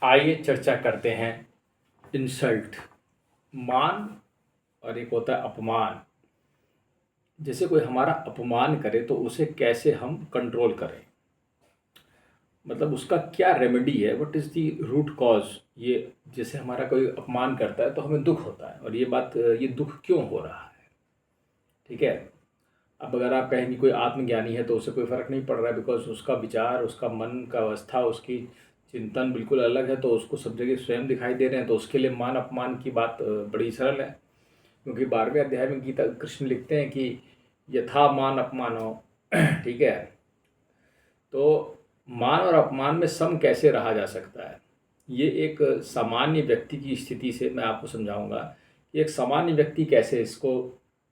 आइए चर्चा करते हैं इंसल्ट, मान और एक होता है अपमान। जैसे कोई हमारा अपमान करे तो उसे कैसे हम कंट्रोल करें, मतलब उसका क्या रेमेडी है, what is the root cause. ये जैसे हमारा कोई अपमान करता है तो हमें दुख होता है, और ये दुख क्यों हो रहा है, ठीक है। अब अगर आप कहेंगे कोई आत्मज्ञानी है तो उसे कोई फ़र्क नहीं पड़ रहा है, बिकॉज उसका विचार, उसका मन का अवस्था, उसकी चिंतन बिल्कुल अलग है, तो उसको सब जगह स्वयं दिखाई दे रहे हैं, तो उसके लिए मान अपमान की बात बड़ी सरल है। क्योंकि 12वें अध्याय में गीता कृष्ण लिखते हैं कि यथा मान अपमानो ठीक है। तो मान और अपमान में सम कैसे रहा जा सकता है, ये एक सामान्य व्यक्ति की स्थिति से मैं आपको समझाऊंगा कि एक सामान्य व्यक्ति कैसे इसको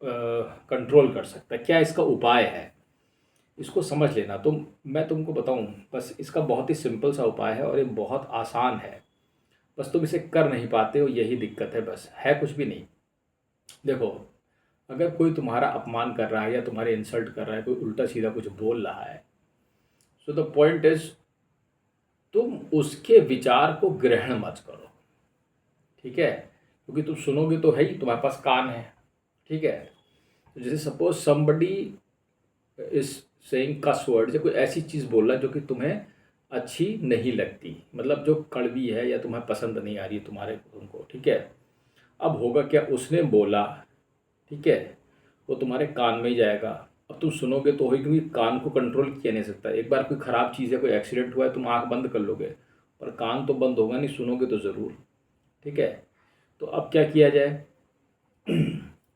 कंट्रोल कर सकता है, क्या इसका उपाय है, इसको समझ लेना। मैं तुमको बताऊं, बस इसका बहुत ही सिंपल सा उपाय है और ये बहुत आसान है, बस तुम इसे कर नहीं पाते हो, यही दिक्कत है, बस है कुछ भी नहीं। देखो, अगर कोई तुम्हारा अपमान कर रहा है या तुम्हारे इंसल्ट कर रहा है, कोई उल्टा सीधा कुछ बोल रहा है, सो द पॉइंट इज तुम उसके विचार को ग्रहण मत करो, ठीक है। क्योंकि तुम सुनोगे तो है ही, तुम्हारे पास कान है, ठीक है। तो जैसे suppose somebody is saying curse word, या कोई ऐसी चीज़ बोल रहा है जो कि तुम्हें अच्छी नहीं लगती, मतलब जो कड़वी है या तुम्हें पसंद नहीं आ रही है तुम्हारे उनको, ठीक है। अब होगा क्या, उसने बोला, ठीक है, वो तुम्हारे कान में ही जाएगा। अब तुम सुनोगे तो ही, क्योंकि कान को कंट्रोल किया नहीं सकता। एक बार कोई ख़राब चीज़ है, कोई एक्सीडेंट हुआ है, तुम आंख बंद कर लोगे, पर कान तो बंद होगा नहीं, सुनोगे तो ज़रूर, ठीक है। तो अब क्या किया जाए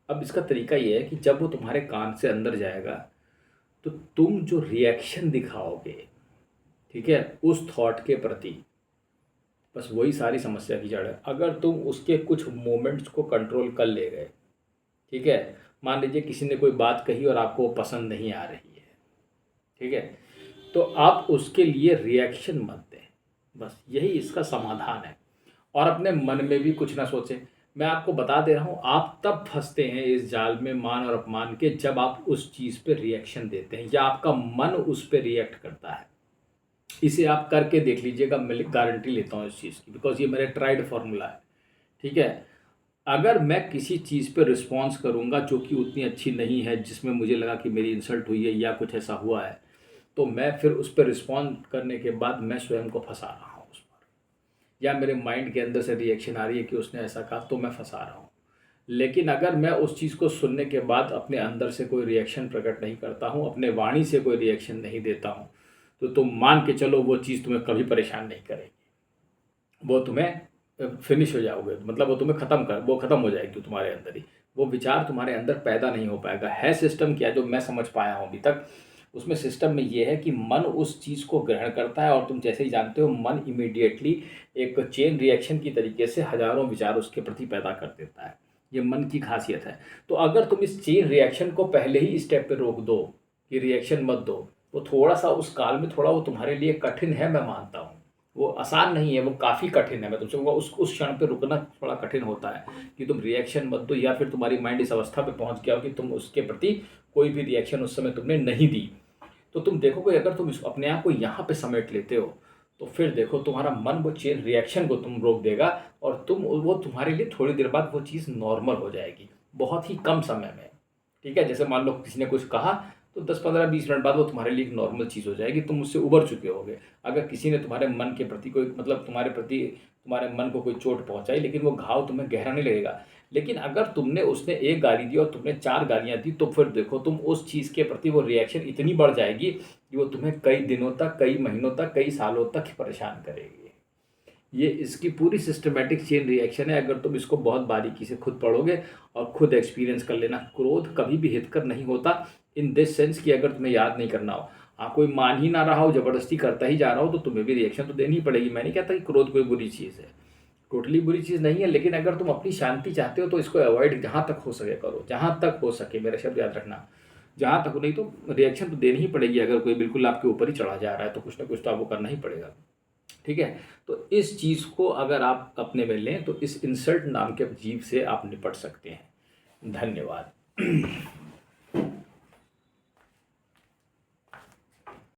अब इसका तरीका ये है कि जब वो तुम्हारे कान से अंदर जाएगा तो तुम जो रिएक्शन दिखाओगे, ठीक है, उस थॉट के प्रति, बस वही सारी समस्या की जड़ है। अगर तुम उसके कुछ मोमेंट्स को कंट्रोल कर ले गए, ठीक है, मान लीजिए किसी ने कोई बात कही और आपको वो पसंद नहीं आ रही है, ठीक है, तो आप उसके लिए रिएक्शन मत दें, बस यही इसका समाधान है। और अपने मन में भी कुछ ना सोचें। मैं आपको बता दे रहा हूँ, आप तब फंसते हैं इस जाल में मान और अपमान के, जब आप उस चीज़ पे रिएक्शन देते हैं या आपका मन उस पर रिएक्ट करता है। इसे आप करके देख लीजिएगा, मैं गारंटी लेता हूँ इस चीज़ की, बिकॉज ये मेरा ट्राइड फार्मूला है, ठीक है। अगर मैं किसी चीज़ पे रिस्पॉन्स करूँगा जो कि उतनी अच्छी नहीं है, जिसमें मुझे लगा कि मेरी इंसल्ट हुई है या कुछ ऐसा हुआ है, तो मैं फिर उस पर रिस्पॉन्ड करने के बाद मैं स्वयं को फंसा रहा हूँ उस पर, या मेरे माइंड के अंदर से रिएक्शन आ रही है कि उसने ऐसा कहा, तो मैं फंसा रहा हूँ। लेकिन अगर मैं उस चीज़ को सुनने के बाद अपने अंदर से कोई रिएक्शन प्रकट नहीं करता हूँ, अपने वाणी से कोई रिएक्शन नहीं देता हूँ, तो तुम मान के चलो वो चीज़ तुम्हें कभी परेशान नहीं करेगी। वो तुम्हें फिनिश हो जाओगे, मतलब वो ख़त्म हो जाएगी तुम्हारे अंदर ही। वो विचार तुम्हारे अंदर पैदा नहीं हो पाएगा। है सिस्टम क्या, जो मैं समझ पाया हूँ अभी तक, उसमें सिस्टम में ये है कि मन उस चीज़ को ग्रहण करता है, और तुम जैसे ही जानते हो, मन इमीडिएटली एक चेन रिएक्शन की तरीके से हज़ारों विचार उसके प्रति पैदा कर देता है। ये मन की खासियत है। तो अगर तुम इस चेन रिएक्शन को पहले ही स्टेप पे रोक दो, कि रिएक्शन मत दो, वो थोड़ा सा उस काल में थोड़ा वो तुम्हारे लिए कठिन है, मैं मानता हूँ। वो आसान नहीं है, वो काफ़ी कठिन है। मैं तुमसे कहूँगा उस क्षण पे रुकना थोड़ा कठिन होता है, कि तुम रिएक्शन मत दो, या फिर तुम्हारी माइंड इस अवस्था पे पहुँच गया हो कि तुम उसके प्रति कोई भी रिएक्शन उस समय तुमने नहीं दी। तो तुम देखोगे, अगर तुम अपने आप को यहाँ पे समेट लेते हो, तो फिर देखो तुम्हारा मन वो चेन रिएक्शन को तुम रोक देगा, और वो तुम्हारे लिए थोड़ी देर बाद वो चीज़ नॉर्मल हो जाएगी, बहुत ही कम समय में, ठीक है। जैसे मान लो किसी ने कुछ कहा, तो 10-15-20 मिनट बाद वो तुम्हारे लिए एक नॉर्मल चीज़ हो जाएगी, तुम उससे उबर चुके होगे। अगर किसी ने तुम्हारे मन के प्रति कोई, मतलब तुम्हारे प्रति, तुम्हारे मन को कोई चोट पहुंचाई, लेकिन वो घाव तुम्हें गहरा नहीं लगेगा। लेकिन अगर उसने एक गाली दी और तुमने 4 गालियाँ दी, तो फिर देखो तुम उस चीज़ के प्रति वो रिएक्शन इतनी बढ़ जाएगी कि वो तुम्हें कई दिनों तक, कई महीनों तक, कई सालों तक परेशान करेगी। ये इसकी पूरी सिस्टमेटिक चेन रिएक्शन है। अगर तुम इसको बहुत बारीकी से खुद पढ़ोगे और खुद एक्सपीरियंस कर लेना, क्रोध कभी भी हितकर नहीं होता, इन दिस सेंस कि अगर तुम्हें याद नहीं करना हो, हाँ, कोई मान ही ना रहा हो, ज़बरदस्ती करता ही जा रहा हो, तो तुम्हें भी रिएक्शन तो देनी ही पड़ेगी। मैं नहीं कहता कि क्रोध कोई बुरी चीज़ है, टोटली बुरी चीज़ नहीं है, लेकिन अगर तुम अपनी शांति चाहते हो तो इसको अवॉइड जहाँ तक हो सके करो, जहाँ तक हो सके, मेरा शब्द याद रखना, जहाँ तक हो। नहीं तो रिएक्शन तो देनी ही पड़ेगी। अगर कोई बिल्कुल आपके ऊपर ही चढ़ा जा रहा है तो कुछ ना कुछ तो आपको करना ही पड़ेगा, ठीक है। तो इस चीज़ को अगर आप अपने में लें तो इस इंसल्ट नाम के जीव से आप निपट सकते हैं। धन्यवाद।